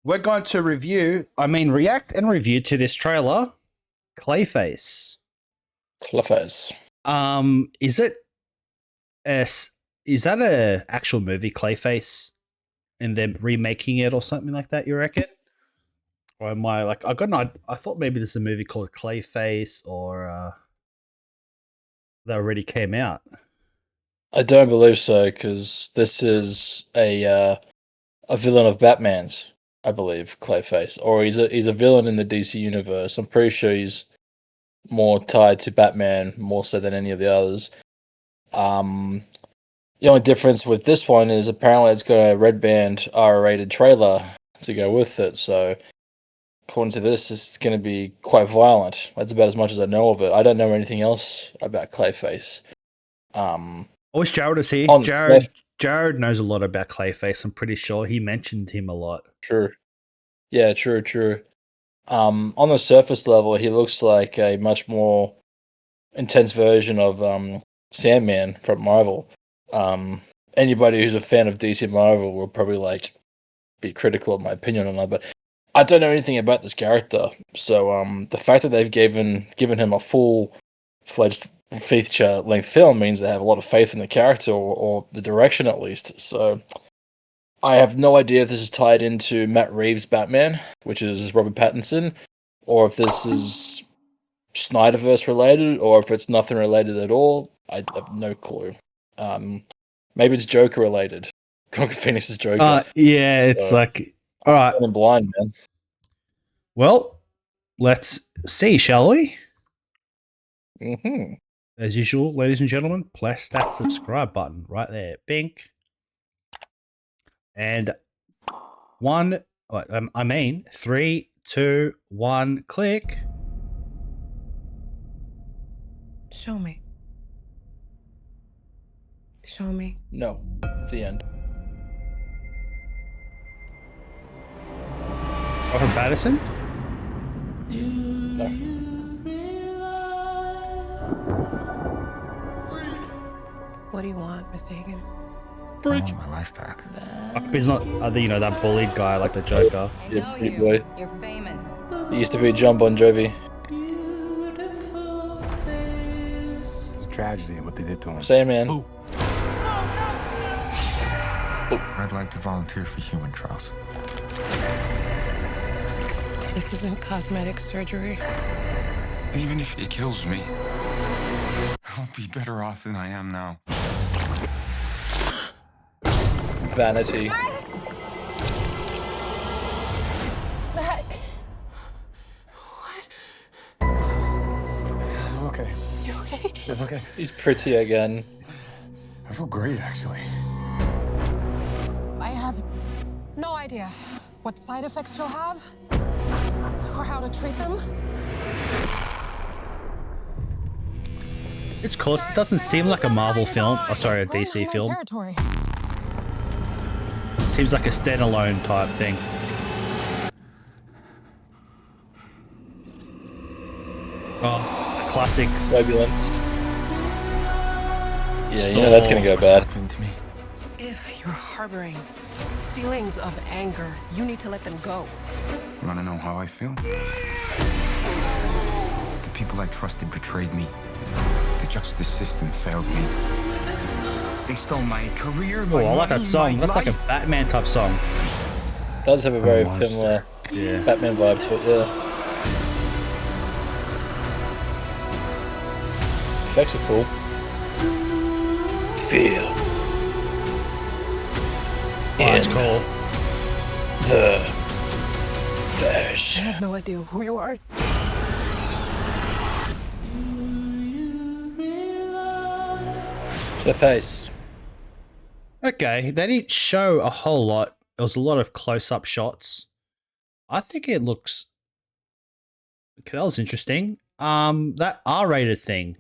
we're going to react and review to this trailer, Clayface. Clayface. Is it is that a actual movie, Clayface, and they're remaking it or something like that? You reckon? Or am I like I thought maybe there's a movie called Clayface, or that already came out. I don't believe so, because this is a villain of Batman's, I believe, Clayface, or he's a villain in the DC universe. I'm pretty sure he's more tied to Batman more so than any of the others. The only difference with this one is apparently it's got a red band R-rated trailer to go with it. So according to this, it's going to be quite violent. That's about as much as I know of it. I don't know anything else about Clayface. I wish Jared was here. Jared knows a lot about Clayface. I'm pretty sure he mentioned him a lot. True. Yeah, true. On the surface level, he looks like a much more intense version of Sandman from Marvel. Anybody who's a fan of DC Marvel will probably be critical of my opinion on that, but I don't know anything about this character. So the fact that they've given him a full-fledged feature-length film means they have a lot of faith in the character or the direction at least. So I have no idea if this is tied into Matt Reeves' Batman, which is Robert Pattinson, or if this is Snyderverse related, or if it's nothing related at all. I have no clue. Maybe it's Joker related. Phoenix's Joker. Yeah, it's like all right. I'm blind, man. Well, let's see, shall we? Mm-hmm. As usual, ladies and gentlemen, press that subscribe button right there. Bink. And 3, 2, 1, click. Show me. Show me. No. It's the end. Robert Pattinson? No. What do you want, Mr. Hagen? Freak. I want my life back. He's not, that bullied guy like the Joker. Yeah, pretty boy. You're famous. He used to be John Bon Jovi. It's a tragedy what they did to him. Same man. Ooh. I'd like to volunteer for human trials. This isn't cosmetic surgery. Even if it kills me, I'll be better off than I am now. Vanity. Matt. What? I'm okay. You okay? I'm okay. He's pretty again. I feel great, actually. I have no idea what side effects you'll have or how to treat them. It's cool. It doesn't seem like a Marvel film. Oh, sorry, a DC film. Territory. Seems like a standalone type thing. Oh, classic. Turbulence. Yeah, you know that's gonna go bad. To me. If you're harboring feelings of anger, you need to let them go. You want to know how I feel? The people I trusted betrayed me. The justice system failed me. They stole my career. Oh, I like that song. That's like a Batman type song. Does have a very similar Batman vibe to it, yeah. Effects are cool. Feel. Oh, that's cool. The Verse. I have no idea who you are. The face. Okay, they didn't show a whole lot. It was a lot of close-up shots. I think it looks... Okay, that was interesting. That R-rated thing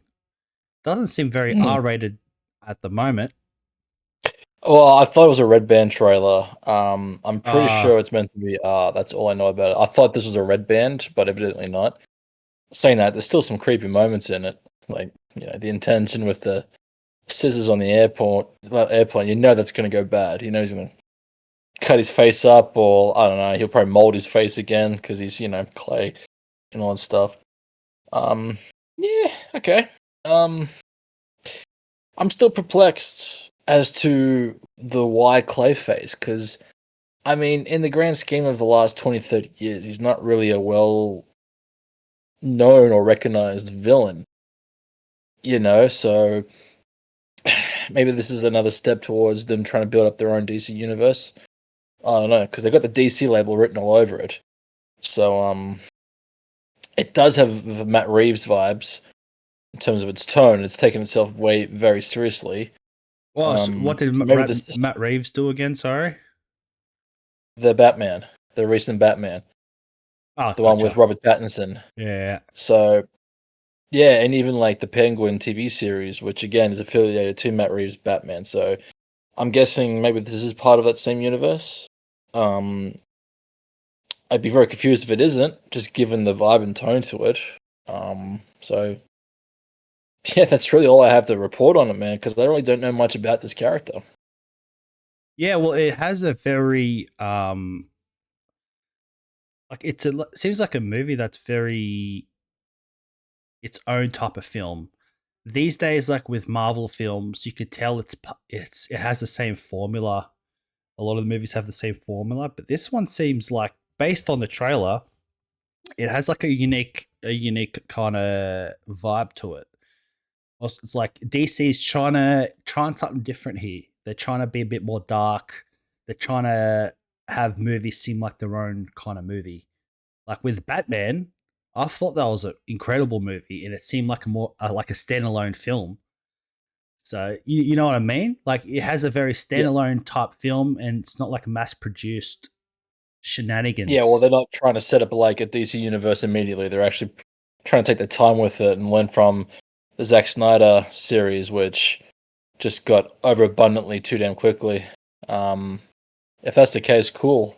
doesn't seem very R-rated at the moment. Well, I thought it was a red band trailer. I'm pretty sure it's meant to be R. That's all I know about it. I thought this was a red band, but evidently not. Saying that, there's still some creepy moments in it. Like, the intention with the scissors on the airplane. You know that's going to go bad. You know he's going to cut his face up, or I don't know, he'll probably mold his face again because he's clay and all that stuff. Yeah, okay. I'm still perplexed as to the why Clayface, because I mean, in the grand scheme of the last 20, 30 years, he's not really a well known or recognized villain. So maybe this is another step towards them trying to build up their own DC universe. I don't know, because they've got the DC label written all over it. So it does have Matt Reeves vibes in terms of its tone. It's taken itself very seriously. Well, what did maybe this is Matt Reeves do again? Sorry, the Batman, the recent Batman, oh, the one with Robert Pattinson. Yeah. So yeah, and even like the Penguin TV series, which again is affiliated to Matt Reeves' Batman. So I'm guessing maybe this is part of that same universe. I'd be very confused if it isn't, just given the vibe and tone to it. So yeah, that's really all I have to report on it, man, because I really don't know much about this character. Yeah, well, it has a very like seems like a movie that's very its own type of film. These days, like with Marvel films, you could tell it has the same formula. A lot of the movies have the same formula, but this one seems like, based on the trailer, it has like a unique kind of vibe to it. It's like DC's trying something different here. They're trying to be a bit more dark. They're trying to have movies seem like their own kind of movie. Like with Batman, I thought that was an incredible movie, and it seemed like like a standalone film. So you know what I mean? Like it has a very standalone type film, and it's not like mass produced shenanigans. Yeah, well, they're not trying to set up like a DC universe immediately. They're actually trying to take their time with it and learn from the Zack Snyder series, which just got overabundantly too damn quickly. If that's the case, cool.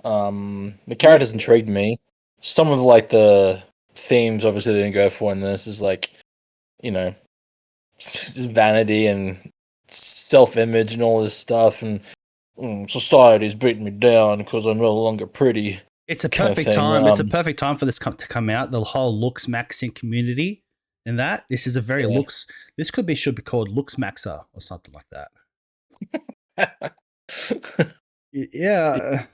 The characters intrigued me. Some of like the themes, obviously, they didn't go for in this is like, vanity and self-image and all this stuff, and society's beating me down because I'm no longer pretty. It's a perfect time. It's a perfect time for this to come out. The whole looks maxing community, and this is a very looks. This should be called Looks Maxer or something like that. Yeah.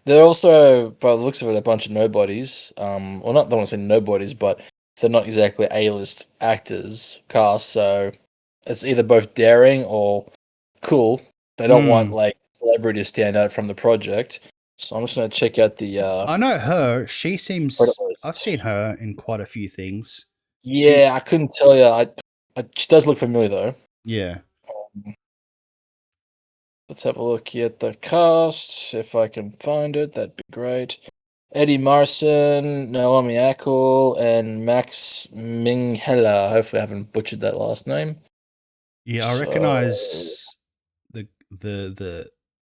They're also, by the looks of it, a bunch of nobodies. Well, not, I don't want to say nobodies, but they're not exactly A-list actors cast. So it's either both daring or cool. They don't want like celebrity to stand out from the project. So I'm just gonna check out the. I know her. She seems. I've seen her in quite a few things. Yeah, I couldn't tell you. She does look familiar though. Yeah. Let's have a look here at the cast. If I can find it, that'd be great. Eddie Marson, Naomi Ackel, and Max Minghella. Hopefully, I haven't butchered that last name. Yeah, I recognize the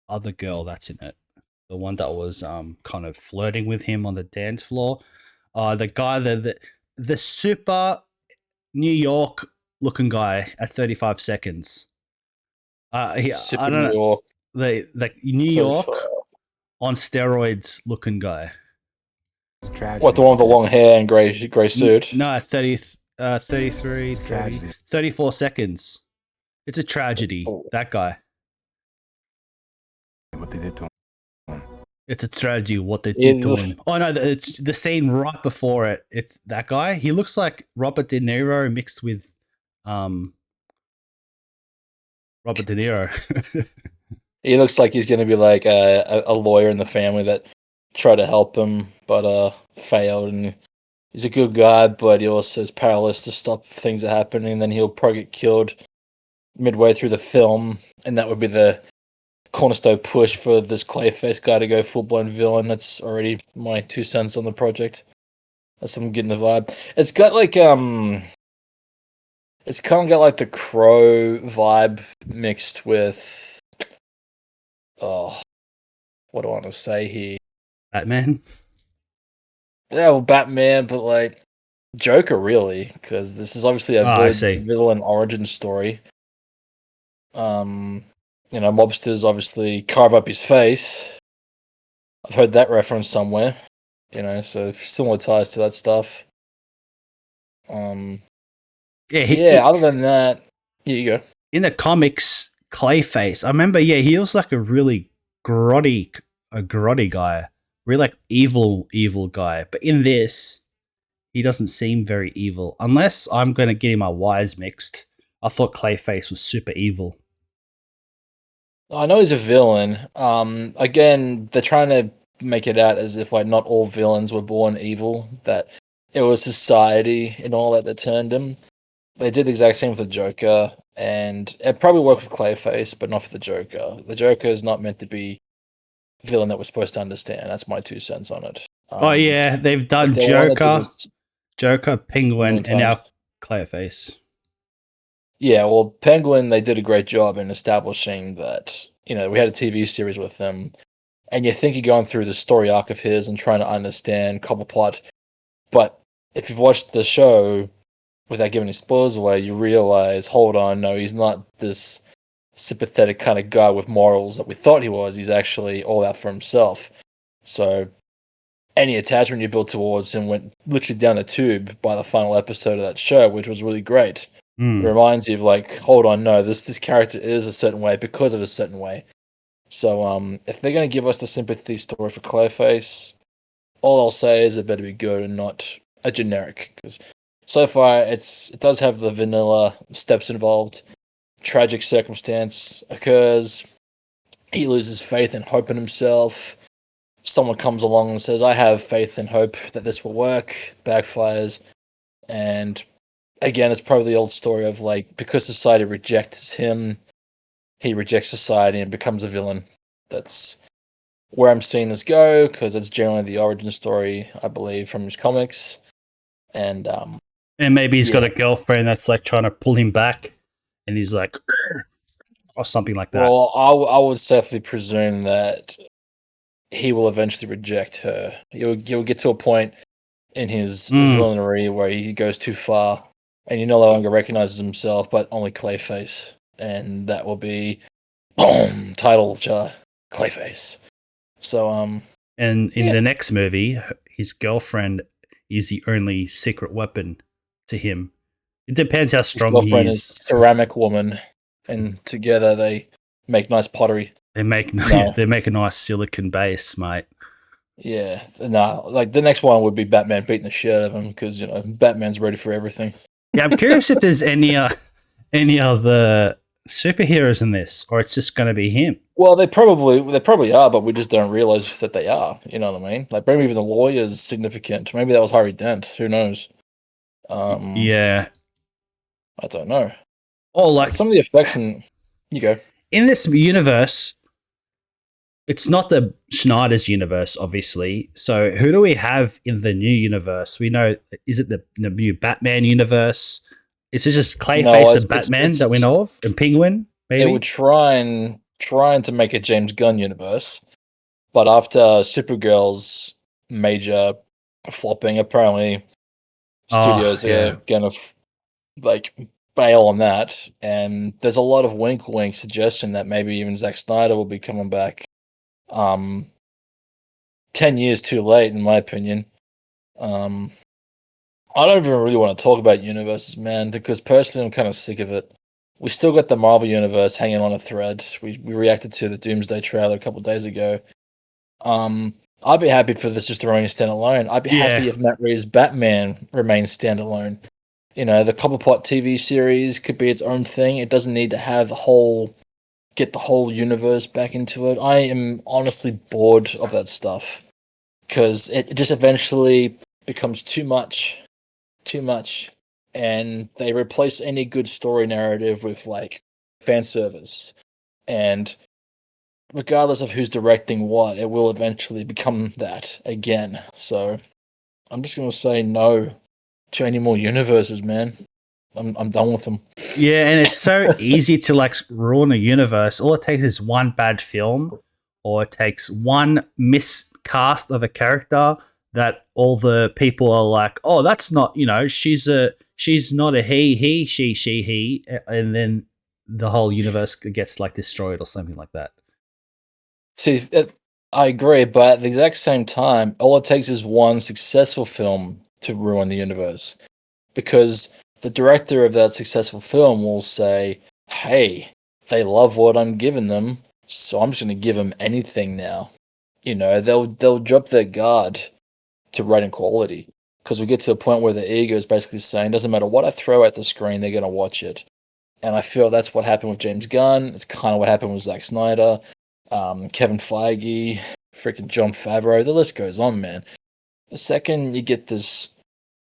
other girl that's in it. The one that was kind of flirting with him on the dance floor. The guy the super New York looking guy at 35 seconds. I don't know. New York. The New York on steroids looking guy. What, the one with the long hair and grey suit? No, 33, 30, 34 seconds. It's a tragedy. That guy. What they did to him. It's a tragedy what they did to him. Oh no, it's the scene right before it. It's that guy. He looks like Robert De Niro mixed with Robert De Niro. He looks like he's going to be like a lawyer in the family that tried to help him but failed, and he's a good guy, but he also is powerless to stop things that happen, and then he'll probably get killed midway through the film, and that would be the cornerstone push for this Clayface guy to go full-blown villain. That's already my 2 cents on the project. That's I'm getting the vibe. It's got like it's kind of got like the Crow vibe mixed with what do I want to say here? Batman. Yeah, well, Batman, but like Joker, really, because this is obviously a villain origin story. mobsters obviously carve up his face. I've heard that reference somewhere. So similar ties to that stuff. Yeah, Yeah. Other than that, here you go. in the comics, Clayface. I remember. Yeah, he was like a really grotty guy, really like evil guy. But in this, he doesn't seem very evil. Unless I'm going to get my wires mixed. I thought Clayface was super evil. I know he's a villain. Again, they're trying to make it out as if like not all villains were born evil. That it was society and all that turned him. They did the exact same with the Joker, and it probably worked with Clayface, but not for the Joker. The Joker is not meant to be the villain that we're supposed to understand. That's my 2 cents on it. Oh yeah, they've If done they wanted to just Joker, Penguin, million and now times. Clayface. Yeah, well, Penguin, they did a great job in establishing that, we had a TV series with them, and you think you're going through the story arc of his and trying to understand Cobblepot, but if you've watched the show without giving any spoilers away, you realize, hold on, no, he's not this sympathetic kind of guy with morals that we thought he was. He's actually all out for himself. So any attachment you built towards him went literally down the tube by the final episode of that show, which was really great. It reminds you of like, hold on, no, this character is a certain way because of a certain way. So if they're gonna give us the sympathy story for Clayface, all I'll say is it better be good and not a generic. Because so far it does have the vanilla steps involved. Tragic circumstance occurs. He loses faith and hope in himself. Someone comes along and says, "I have faith and hope that this will work." Backfires, and again, it's probably the old story of like, because society rejects him, he rejects society and becomes a villain. That's where I'm seeing this go, because it's generally the origin story, I believe, from his comics. And And maybe he's got a girlfriend that's like trying to pull him back, and he's like, or something like that. Well, I would safely presume that he will eventually reject her. He'll get to a point in his villainy where he goes too far, and he no longer recognizes himself, but only Clayface, and that will be title Clayface. So and in the next movie, his girlfriend is the only secret weapon to him. It depends how strong his he girlfriend is. Ceramic Woman, and together they make nice pottery. They make a nice silicon base, mate. Yeah, no, like the next one would be Batman beating the shit out of him because Batman's ready for everything. Yeah, I'm curious if there's any other superheroes in this, or it's just going to be him. Well, they probably are, but we just don't realize that they are. You know what I mean? Like maybe even the lawyer's significant. Maybe that was Harvey Dent. Who knows? Yeah, I don't know. or like Some of the effects in you go in this universe. It's not the Schneider's universe, obviously. So who do we have in the new universe? We know, is it the new Batman universe? Is it just Clayface and Batman that we know of? And Penguin, maybe? They were trying to make a James Gunn universe, but after Supergirl's major flopping, apparently studios are gonna like bail on that. And there's a lot of wink suggestion that maybe even Zack Snyder will be coming back. 10 years too late, in my opinion. I don't even really want to talk about universes, man, because personally I'm kind of sick of it. We still got the Marvel universe hanging on a thread. We reacted to the Doomsday trailer a couple days ago. I'd be happy for this just to remain standalone. I'd be happy if Matt Reeves' Batman remains standalone. The Cobblepot TV series could be its own thing. It doesn't need to have get the whole universe back into it. I am honestly bored of that stuff because it just eventually becomes too much, and they replace any good story narrative with like fan service. And regardless of who's directing what, it will eventually become that again. So I'm just gonna say no to any more universes, man. I'm done with them. Yeah, and it's so easy to like ruin a universe. All it takes is one bad film, or it takes one miscast of a character that all the people are like, "Oh, that's not, she's not a he, she, she, he," and then the whole universe gets like destroyed or something like that. See, I agree, but at the exact same time, all it takes is one successful film to ruin the universe. Because the director of that successful film will say, hey, they love what I'm giving them, so I'm just going to give them anything now. You know, they'll drop their guard to writing quality. Because we get to a point where the ego is basically saying, doesn't matter what I throw at the screen, they're going to watch it. And I feel that's what happened with James Gunn. It's kind of what happened with Zack Snyder, Kevin Feige, freaking Jon Favreau. The list goes on, man. The second you get this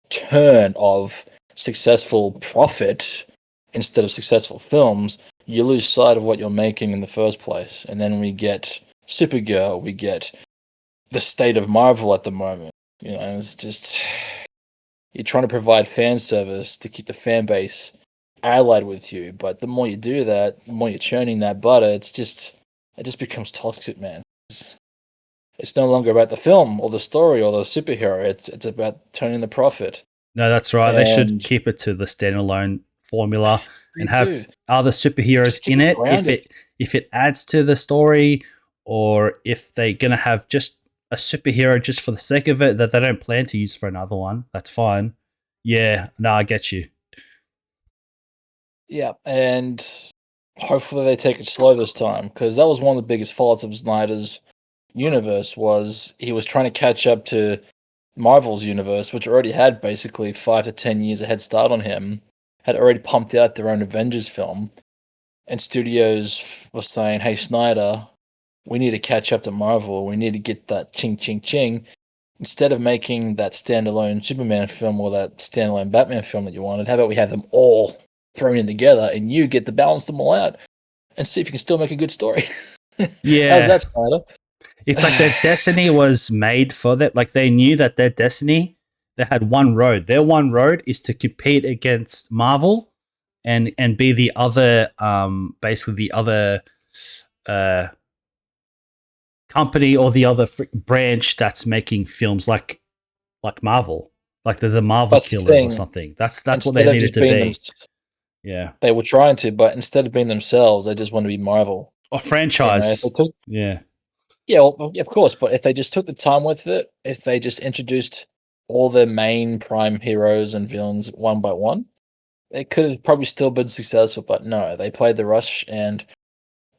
turn of successful profit instead of successful films, you lose sight of what you're making in the first place. And then we get Supergirl, we get the state of Marvel at the moment. You know, it's just you're trying to provide fan service to keep the fan base allied with you, but the more you do that, the more you're churning that butter. It just becomes toxic, man. It's no longer about the film or the story or the superhero. It's about turning the profit. No, that's right. They should And keep it to the standalone formula they and do. have other superheroes Just keep in it it. grounded. If it adds to the story, or if they're gonna have just a superhero just for the sake of it that they don't plan to use for another one, that's fine. Yeah, no, I get you. Yeah, and hopefully they take it slow this time, because that was one of the biggest faults of Snyder's universe was he was trying to catch up to Marvel's universe, which already had basically 5 to 10 years a head start on him, had already pumped out their own Avengers film, and studios were saying, "Hey Snyder, we need to catch up to Marvel. We need to get that ching ching ching." Instead of making that standalone Superman film or that standalone Batman film that you wanted, how about we have them all thrown in together and you get to balance them all out and see if you can still make a good story? How's Yeah, that, Snyder? it's like their destiny was made for that. Like they knew that their destiny, they had one road. Their one road is to compete against Marvel and be the other, basically the other uh company or the other branch that's making films like Marvel, like the Marvel That's the killers or thing. something. That's what they Instead of needed just to being them, be. Yeah, they were trying to, but instead of being themselves, they just want to be Marvel. or You know, if they franchise. took, Yeah, yeah, well, yeah, of course, but if they just took the time with it, if they just introduced all their main prime heroes and villains one by one, it could have probably still been successful. But no, they played the rush, and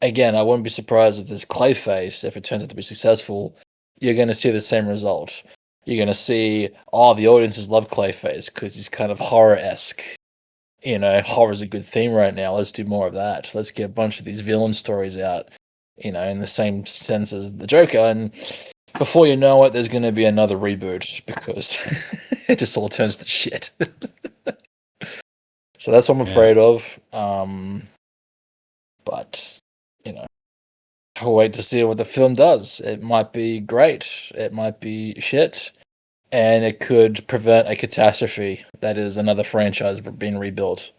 again, I wouldn't be surprised if this Clayface, if it turns out to be successful, you're going to see the same result. You're going to see, oh, the audiences love Clayface because he's kind of horror-esque. You know, horror's a good theme right now. Let's do more of that. Let's get a bunch of these villain stories out, you know, in the same sense as the Joker. And before you know it, there's going to be another reboot because it just all turns to shit. So that's what I'm yeah, afraid of. But, you know, I'll wait to see what the film does. It might be great. It might be shit. And it could prevent a catastrophe that is another franchise being rebuilt.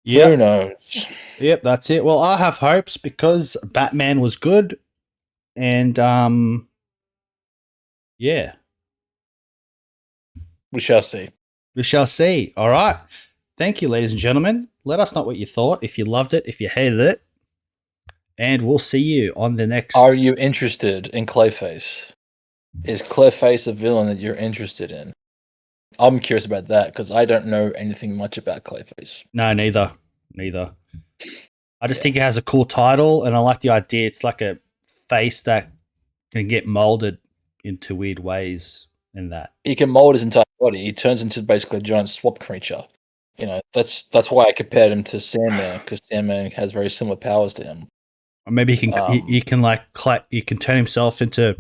Who yep, knows? yep. That's it. Well, I have hopes because Batman was good, and yeah, We shall see. we shall see. All right. Thank you, ladies and gentlemen. Let us know what you thought. If you loved it, if you hated it, and we'll see you on the next. Are you interested in Clayface? Is Clayface a villain that you're interested in? I'm curious about that because I don't know anything much about Clayface. No, neither. Neither. I just Yeah. think it has a cool title, and I like the idea. It's like a face that can get molded into weird ways, and that. He can mold his entire body. He turns into basically a giant swap creature. You know, that's why I compared him to Sandman because Sandman has very similar powers to him. Or maybe he can Um, he can like he can turn himself into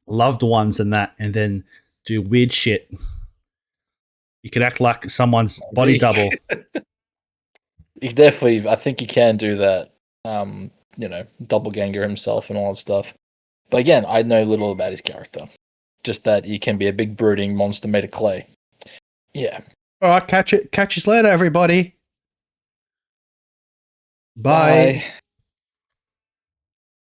loved ones and that, and then do weird shit. You can act like someone's body Maybe. double. He definitely, I think he can do that. You know, doppelganger himself and all that stuff. But again, I know little about his character. Just that he can be a big brooding monster made of clay. Yeah. All right, catch you later, everybody. Bye. Bye.